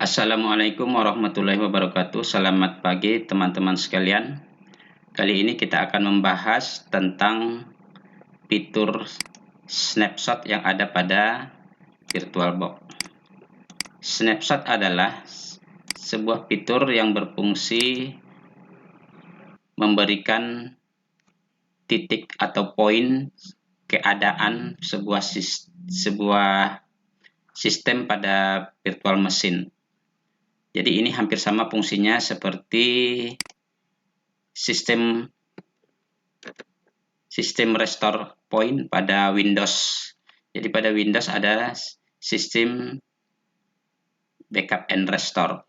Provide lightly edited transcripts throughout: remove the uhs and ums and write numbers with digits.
Assalamualaikum warahmatullahi wabarakatuh. Selamat pagi teman-teman sekalian. Kali ini kita akan membahas tentang fitur snapshot yang ada pada VirtualBox. Snapshot adalah sebuah fitur yang berfungsi memberikan titik atau poin keadaan sebuah sistem pada virtual machine. Jadi ini hampir sama fungsinya seperti sistem restore point pada Windows. Jadi pada Windows ada sistem backup and restore.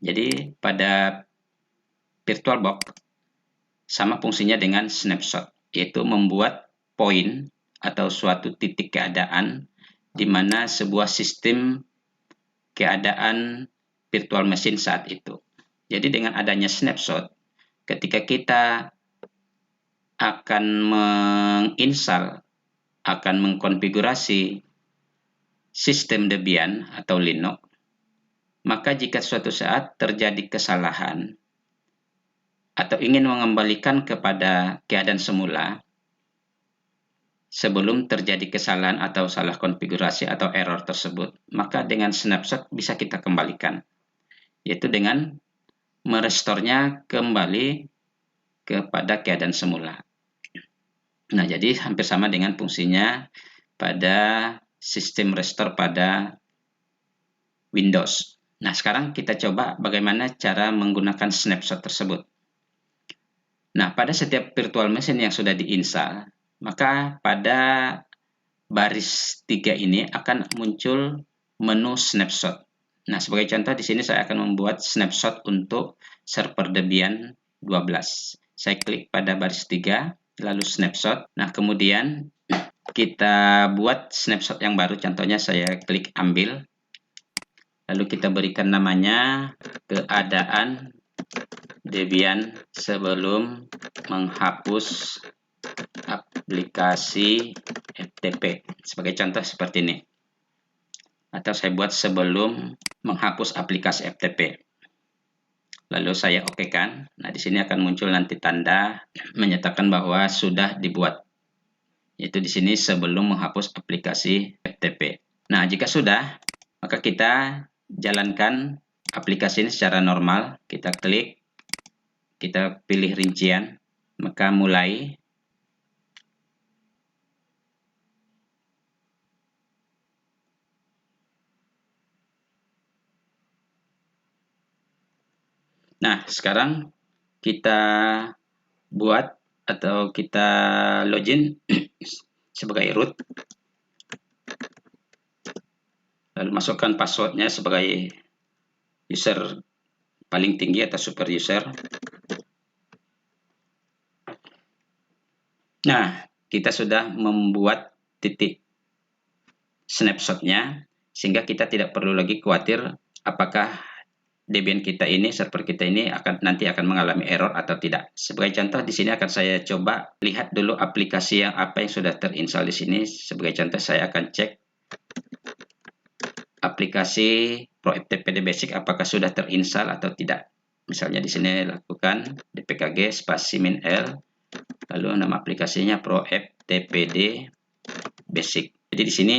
Jadi pada VirtualBox sama fungsinya dengan snapshot, yaitu membuat poin atau suatu titik keadaan di mana sebuah sistem keadaan virtual machine saat itu. Jadi dengan adanya snapshot, ketika kita akan menginstal, akan mengkonfigurasi sistem Debian atau Linux, maka jika suatu saat terjadi kesalahan atau ingin mengembalikan kepada keadaan semula sebelum terjadi kesalahan atau salah konfigurasi atau error tersebut, maka dengan snapshot bisa kita kembalikan, yaitu dengan merestornya kembali kepada keadaan semula. Nah, jadi hampir sama dengan fungsinya pada sistem restore pada Windows. Nah, sekarang kita coba bagaimana cara menggunakan snapshot tersebut. Nah, pada setiap virtual machine yang sudah diinstal, maka pada baris 3 ini akan muncul menu snapshot. Nah, sebagai contoh di sini saya akan membuat snapshot untuk server Debian 12. Saya klik pada baris 3, lalu snapshot. Nah, kemudian kita buat snapshot yang baru. Contohnya saya klik ambil. Lalu kita berikan namanya keadaan Debian sebelum menghapus aplikasi FTP. Sebagai contoh seperti ini. Atau saya buat sebelum menghapus aplikasi FTP. Lalu saya okekan. Nah, di sini akan muncul nanti tanda menyatakan bahwa sudah dibuat. Yaitu di sini sebelum menghapus aplikasi FTP. Nah, jika sudah, maka kita jalankan aplikasi ini secara normal. Kita klik, kita pilih rincian, maka mulai. Nah, sekarang kita buat atau kita login sebagai root. Lalu masukkan passwordnya sebagai user paling tinggi atau super user. Nah, kita sudah membuat titik snapshotnya, sehingga kita tidak perlu lagi khawatir apakah Debian kita ini, server kita ini nanti akan mengalami error atau tidak. Sebagai contoh di sini akan saya coba lihat dulu aplikasi apa yang sudah terinstall di sini. Sebagai contoh saya akan cek aplikasi ProFTPD Basic apakah sudah terinstall atau tidak. Misalnya di sini lakukan dpkg spasi -l, lalu nama aplikasinya ProFTPD Basic. Jadi di sini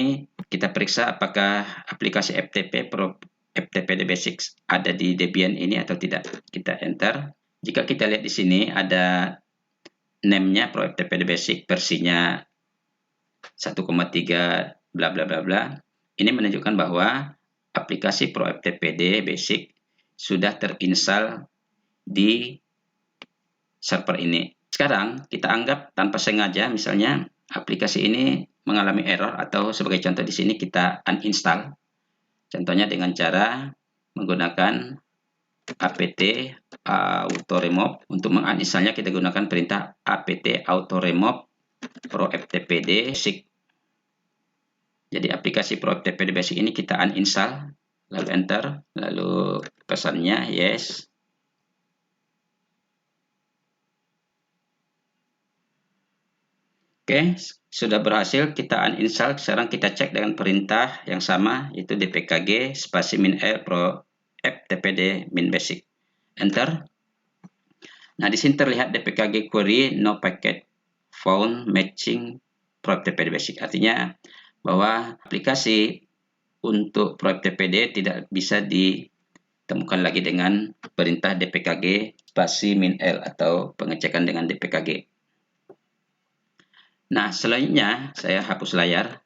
kita periksa apakah aplikasi FTPD Basics ada di Debian ini atau tidak. Kita enter. Jika kita lihat di sini ada name-nya ProFTPD Basic, versinya 1,3 bla bla bla bla. Ini menunjukkan bahwa aplikasi ProFTPD Basic sudah terinstall di server ini. Sekarang kita anggap tanpa sengaja misalnya aplikasi ini mengalami error, atau sebagai contoh di sini kita uninstall. Contohnya dengan cara menggunakan apt auto remove. Untuk menginstalnya kita gunakan perintah apt auto remove ProFTPD Basic. Jadi aplikasi ProFTPD Basic ini kita uninstall, lalu enter, lalu pesannya yes. Oke, sudah berhasil kita uninstall. Sekarang kita cek dengan perintah yang sama, yaitu dpkg spasi -l pro ftpd min basic. Enter. Nah, di sini terlihat dpkg query no packet found matching pro ftpd basic. Artinya bahwa aplikasi untuk pro ftpd tidak bisa ditemukan lagi dengan perintah dpkg spasi -l atau pengecekan dengan dpkg. Nah, selanjutnya saya hapus layar.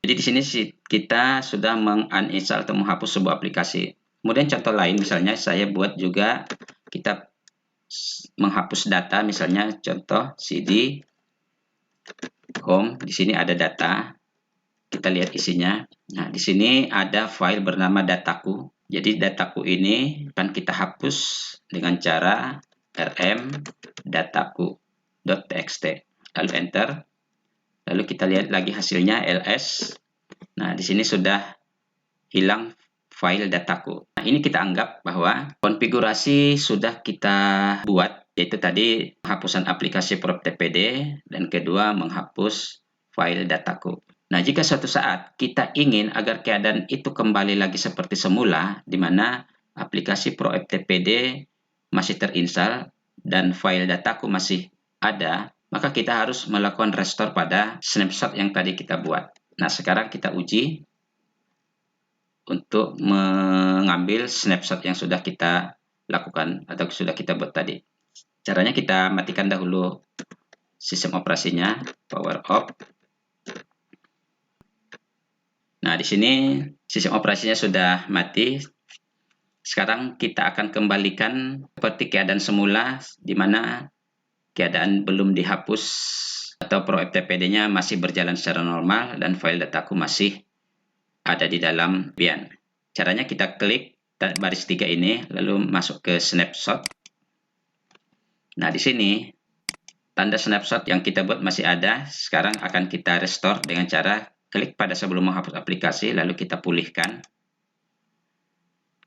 Jadi di sini kita sudah menguninstall atau menghapus sebuah aplikasi. Kemudian contoh lain, misalnya saya buat juga kita menghapus data, misalnya contoh cd home. Di sini ada data. Kita lihat isinya. Nah, di sini ada file bernama dataku. Jadi dataku ini akan kita hapus dengan cara rm dataku.txt. Lalu enter. Lalu kita lihat lagi hasilnya ls. Nah, di sini sudah hilang file dataku. Nah, ini kita anggap bahwa konfigurasi sudah kita buat, yaitu tadi penghapusan aplikasi PropTPD dan kedua menghapus file dataku. Nah, jika suatu saat kita ingin agar keadaan itu kembali lagi seperti semula, di mana aplikasi PropTPD masih terinstall dan file dataku masih ada, maka kita harus melakukan restore pada snapshot yang tadi kita buat. Nah, sekarang kita uji untuk mengambil snapshot yang sudah kita lakukan atau sudah kita buat tadi. Caranya kita matikan dahulu sistem operasinya, power off. Nah, di sini sistem operasinya sudah mati. Sekarang kita akan kembalikan seperti keadaan semula, di mana keadaan belum dihapus atau pro ftpd-nya masih berjalan secara normal dan file dataku masih ada di dalam Bian. Caranya kita klik baris 3 ini, lalu masuk ke snapshot. Nah, di sini tanda snapshot yang kita buat masih ada. Sekarang akan kita restore dengan cara klik pada sebelum menghapus aplikasi, lalu kita pulihkan.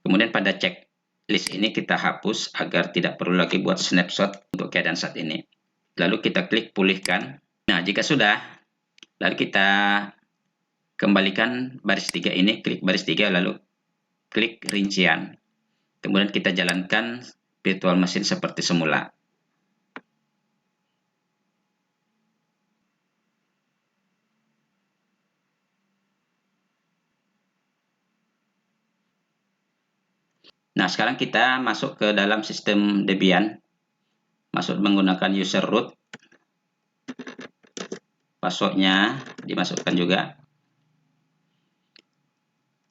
Kemudian pada checklist ini kita hapus agar tidak perlu lagi buat snapshot untuk keadaan saat ini. Lalu kita klik pulihkan. Nah, jika sudah, lalu kita kembalikan baris 3 ini, klik baris 3 lalu klik rincian. Kemudian kita jalankan virtual machine seperti semula. Nah, sekarang kita masuk ke dalam sistem Debian. Masuk menggunakan user root. Passwordnya dimasukkan juga.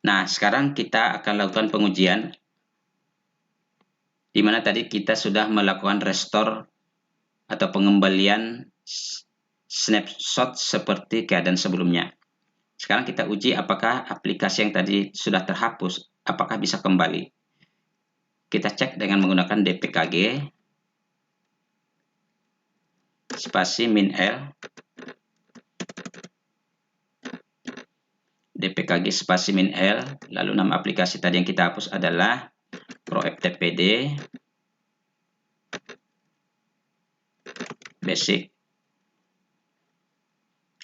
Nah, sekarang kita akan lakukan pengujian. Di mana tadi kita sudah melakukan restore atau pengembalian snapshot seperti keadaan sebelumnya. Sekarang kita uji apakah aplikasi yang tadi sudah terhapus, apakah bisa kembali. Kita cek dengan menggunakan dpkg spasi -l dpkg spasi -l, lalu nama aplikasi tadi yang kita hapus adalah ProFTPD basic,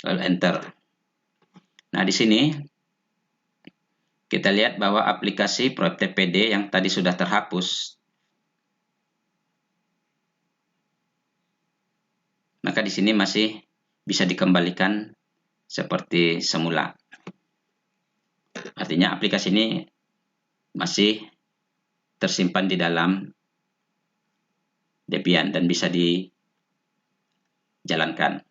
lalu enter. Nah, di sini kita lihat bahwa aplikasi ProFTPD yang tadi sudah terhapus, maka di sini masih bisa dikembalikan seperti semula. Artinya aplikasi ini masih tersimpan di dalam Debian dan bisa dijalankan.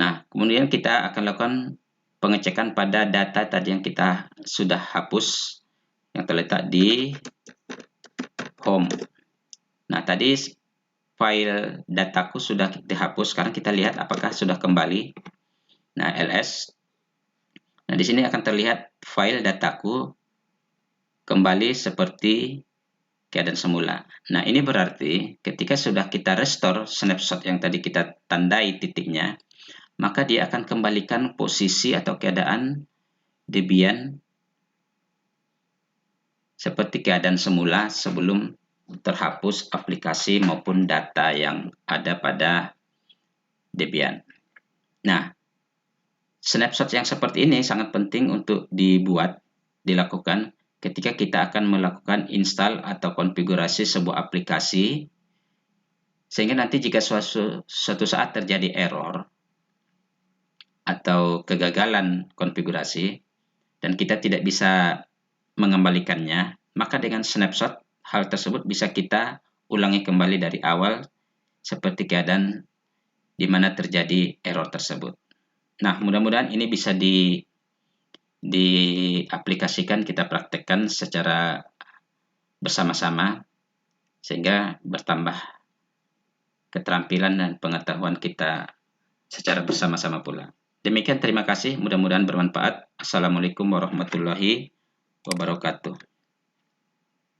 Nah, kemudian kita akan lakukan pengecekan pada data tadi yang kita sudah hapus yang terletak di home. Nah, tadi file dataku sudah dihapus. Sekarang kita lihat apakah sudah kembali. Nah, ls. Nah, di sini akan terlihat file dataku kembali seperti keadaan semula. Nah, ini berarti ketika sudah kita restore snapshot yang tadi kita tandai titiknya, maka dia akan kembalikan posisi atau keadaan Debian seperti keadaan semula sebelum terhapus aplikasi maupun data yang ada pada Debian. Nah, snapshot yang seperti ini sangat penting untuk dilakukan ketika kita akan melakukan install atau konfigurasi sebuah aplikasi, sehingga nanti jika suatu saat terjadi error atau kegagalan konfigurasi dan kita tidak bisa mengembalikannya, maka dengan snapshot hal tersebut bisa kita ulangi kembali dari awal seperti keadaan di mana terjadi error tersebut. Nah, mudah-mudahan ini bisa diaplikasikan, kita praktekkan secara bersama-sama sehingga bertambah keterampilan dan pengetahuan kita secara bersama-sama pula. Demikian, terima kasih, mudah-mudahan bermanfaat. Assalamualaikum warahmatullahi wabarakatuh.